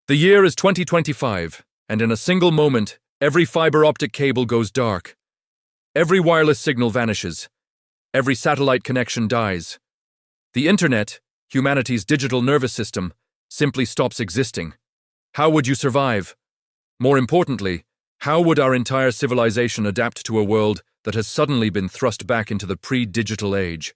The year is 2025, and in a single moment, every fiber optic cable goes dark. Every wireless signal vanishes. Every satellite connection dies. The internet, humanity's digital nervous system, simply stops existing. How would you survive? More importantly, how would our entire civilization adapt to a world that has suddenly been thrust back into the pre-digital age?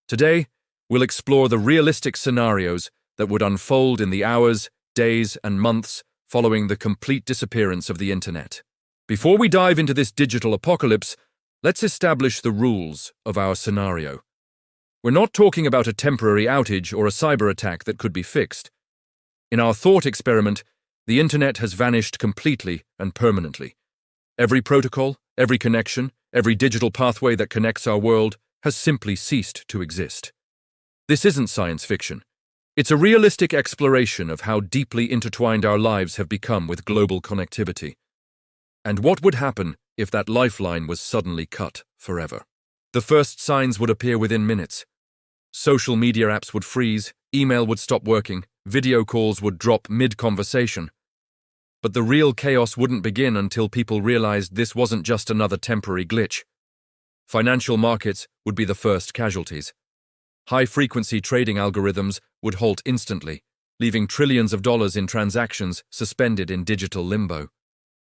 Today, we'll explore the realistic scenarios that would unfold in the hours, days, and months following the complete disappearance of the internet. Before we dive into this digital apocalypse, let's establish the rules of our scenario. We're not talking about a temporary outage or a cyber attack that could be fixed. In our thought experiment, the internet has vanished completely and permanently. Every protocol, every connection, every digital pathway that connects our world has simply ceased to exist. This isn't science fiction. It's a realistic exploration of how deeply intertwined our lives have become with global connectivity. And what would happen if that lifeline was suddenly cut forever? The first signs would appear within minutes. Social media apps would freeze, email would stop working, video calls would drop mid-conversation. But the real chaos wouldn't begin until people realized this wasn't just another temporary glitch. Financial markets would be the first casualties. High-frequency trading algorithms would halt instantly, leaving trillions of dollars in transactions suspended in digital limbo.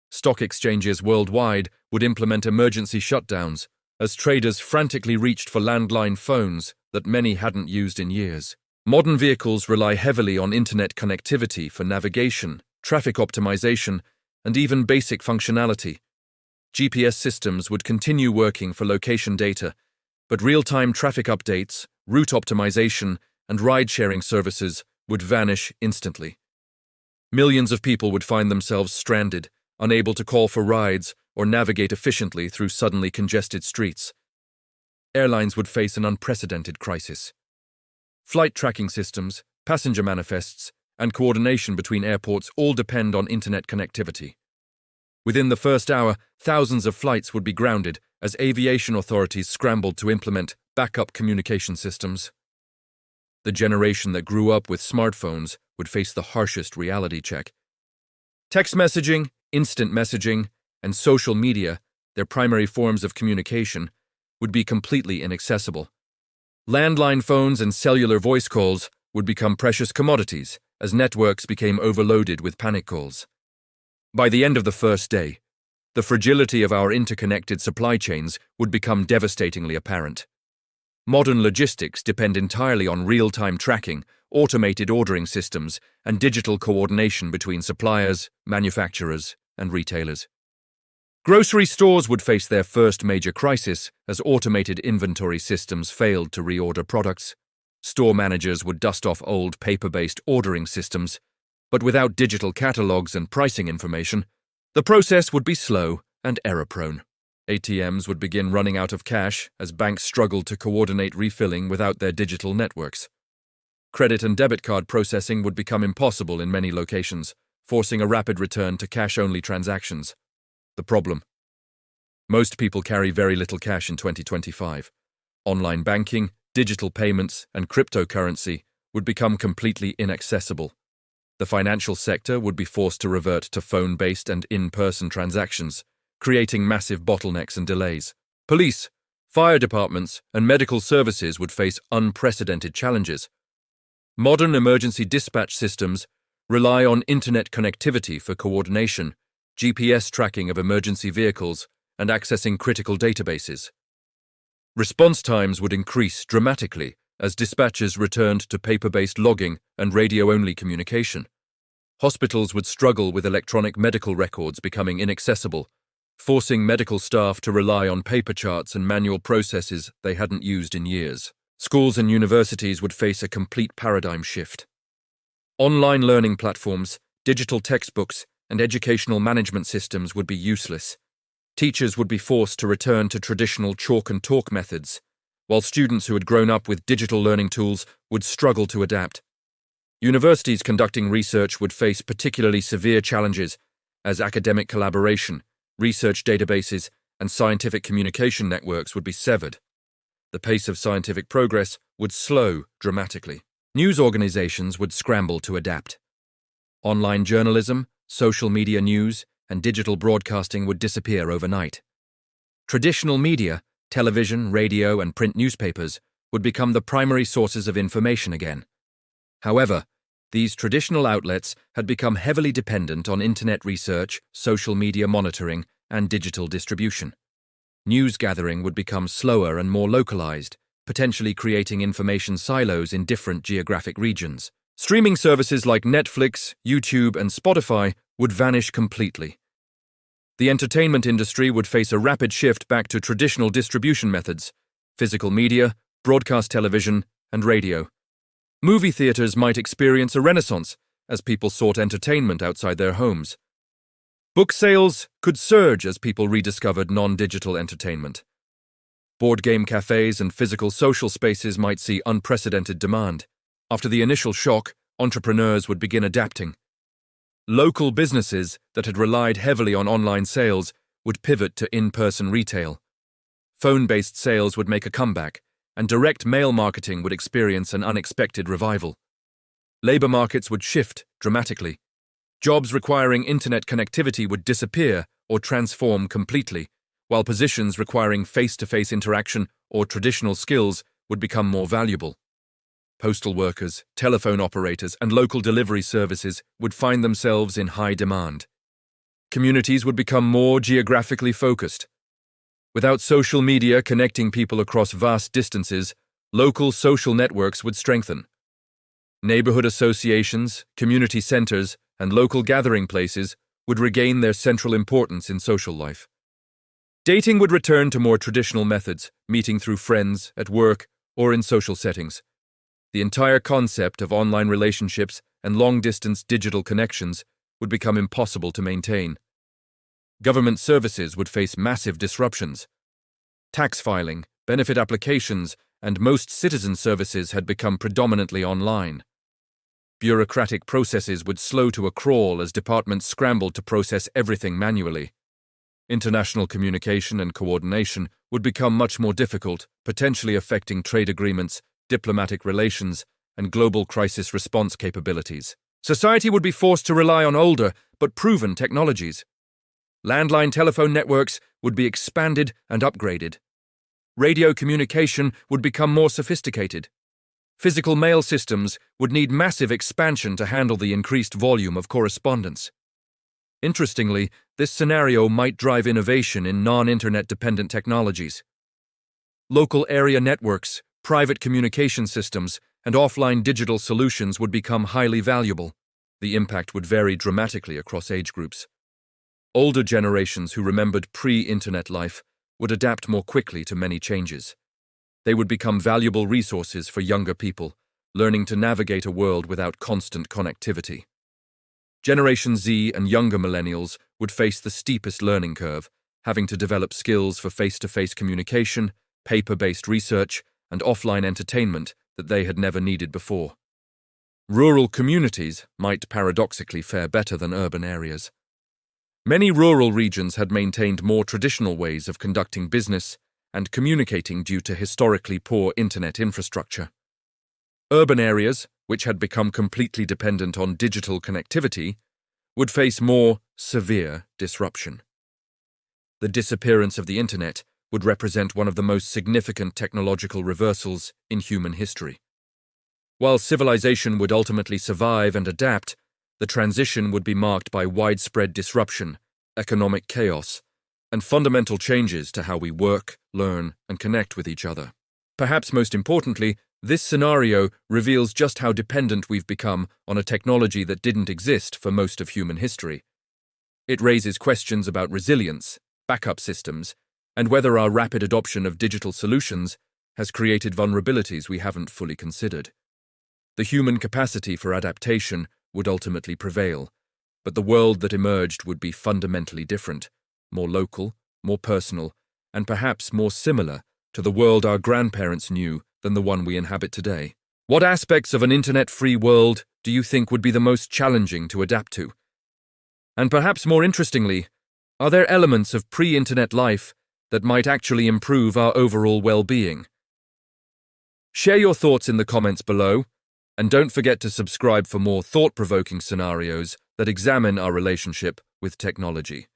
Stock exchanges worldwide would implement emergency shutdowns as traders frantically reached for landline phones that many hadn't used in years. Modern vehicles rely heavily on internet connectivity for navigation, traffic optimization, and even basic functionality. GPS systems would continue working for location data, but real-time traffic updates, route optimization, and ride-sharing services would vanish instantly. Millions of people would find themselves stranded, unable to call for rides or navigate efficiently through suddenly congested streets. Airlines would face an unprecedented crisis. Flight tracking systems, passenger manifests, and coordination between airports all depend on internet connectivity. Within the first hour, thousands of flights would be grounded as aviation authorities scrambled to implement backup communication systems. The generation that grew up with smartphones would face the harshest reality check. Text messaging, instant messaging, and social media, their primary forms of communication, would be completely inaccessible. Landline phones and cellular voice calls would become precious commodities as networks became overloaded with panic calls. By the end of the first day, the fragility of our interconnected supply chains would become devastatingly apparent. Modern logistics depend entirely on real-time tracking, automated ordering systems, and digital coordination between suppliers, manufacturers, and retailers. Grocery stores would face their first major crisis as automated inventory systems failed to reorder products. Store managers would dust off old paper-based ordering systems, but without digital catalogs and pricing information, the process would be slow and error-prone. ATMs would begin running out of cash as banks struggled to coordinate refilling without their digital networks. Credit and debit card processing would become impossible in many locations, forcing a rapid return to cash-only transactions. The problem: most people carry very little cash in 2025. Online banking, digital payments, and cryptocurrency would become completely inaccessible. The financial sector would be forced to revert to phone-based and in-person transactions, creating massive bottlenecks and delays. Police, fire departments, and medical services would face unprecedented challenges. Modern emergency dispatch systems rely on internet connectivity for coordination, GPS tracking of emergency vehicles, and accessing critical databases. Response times would increase dramatically as dispatchers returned to paper-based logging and radio-only communication. Hospitals would struggle with electronic medical records becoming inaccessible, forcing medical staff to rely on paper charts and manual processes they hadn't used in years. Schools and universities would face a complete paradigm shift. Online learning platforms, digital textbooks, and educational management systems would be useless. Teachers would be forced to return to traditional chalk and talk methods, while students who had grown up with digital learning tools would struggle to adapt. Universities conducting research would face particularly severe challenges as academic collaboration, research databases, and scientific communication networks would be severed. The pace of scientific progress would slow dramatically. News organizations would scramble to adapt. Online journalism, social media news, and digital broadcasting would disappear overnight. Traditional media, television, radio, and print newspapers, would become the primary sources of information again. However, these traditional outlets had become heavily dependent on internet research, social media monitoring, and digital distribution. News gathering would become slower and more localized, potentially creating information silos in different geographic regions. Streaming services like Netflix, YouTube, and Spotify would vanish completely. The entertainment industry would face a rapid shift back to traditional distribution methods: physical media, broadcast television, and radio. Movie theaters might experience a renaissance as people sought entertainment outside their homes. Book sales could surge as people rediscovered non-digital entertainment. Board game cafes and physical social spaces might see unprecedented demand. After the initial shock, entrepreneurs would begin adapting. Local businesses that had relied heavily on online sales would pivot to in-person retail. Phone-based sales would make a comeback, and direct mail marketing would experience an unexpected revival. Labor markets would shift dramatically. Jobs requiring internet connectivity would disappear or transform completely, while positions requiring face-to-face interaction or traditional skills would become more valuable. Postal workers, telephone operators, and local delivery services would find themselves in high demand. Communities would become more geographically focused. Without social media connecting people across vast distances, local social networks would strengthen. Neighborhood associations, community centers, and local gathering places would regain their central importance in social life. Dating would return to more traditional methods, meeting through friends, at work, or in social settings. The entire concept of online relationships and long-distance digital connections would become impossible to maintain. Government services would face massive disruptions. Tax filing, benefit applications, and most citizen services had become predominantly online. Bureaucratic processes would slow to a crawl as departments scrambled to process everything manually. International communication and coordination would become much more difficult, potentially affecting trade agreements, diplomatic relations, and global crisis response capabilities. Society would be forced to rely on older but proven technologies. Landline telephone networks would be expanded and upgraded. Radio communication would become more sophisticated. Physical mail systems would need massive expansion to handle the increased volume of correspondence. Interestingly, this scenario might drive innovation in non-internet dependent technologies. Local area networks, private communication systems, and offline digital solutions would become highly valuable. The impact would vary dramatically across age groups. Older generations who remembered pre-internet life would adapt more quickly to many changes. They would become valuable resources for younger people, learning to navigate a world without constant connectivity. Generation Z and younger millennials would face the steepest learning curve, having to develop skills for face-to-face communication, paper-based research, and offline entertainment that they had never needed before. Rural communities might paradoxically fare better than urban areas. Many rural regions had maintained more traditional ways of conducting business and communicating due to historically poor internet infrastructure. Urban areas, which had become completely dependent on digital connectivity, would face more severe disruption. The disappearance of the internet would represent one of the most significant technological reversals in human history. While civilization would ultimately survive and adapt, the transition would be marked by widespread disruption, economic chaos, and fundamental changes to how we work, learn, and connect with each other. Perhaps most importantly, this scenario reveals just how dependent we've become on a technology that didn't exist for most of human history. It raises questions about resilience, backup systems, and whether our rapid adoption of digital solutions has created vulnerabilities we haven't fully considered. The human capacity for adaptation would ultimately prevail, but the world that emerged would be fundamentally different, more local, more personal, and perhaps more similar to the world our grandparents knew than the one we inhabit today. What aspects of an internet-free world do you think would be the most challenging to adapt to? And perhaps more interestingly, are there elements of pre-internet life that might actually improve our overall well-being? Share your thoughts in the comments below, and don't forget to subscribe for more thought-provoking scenarios that examine our relationship with technology.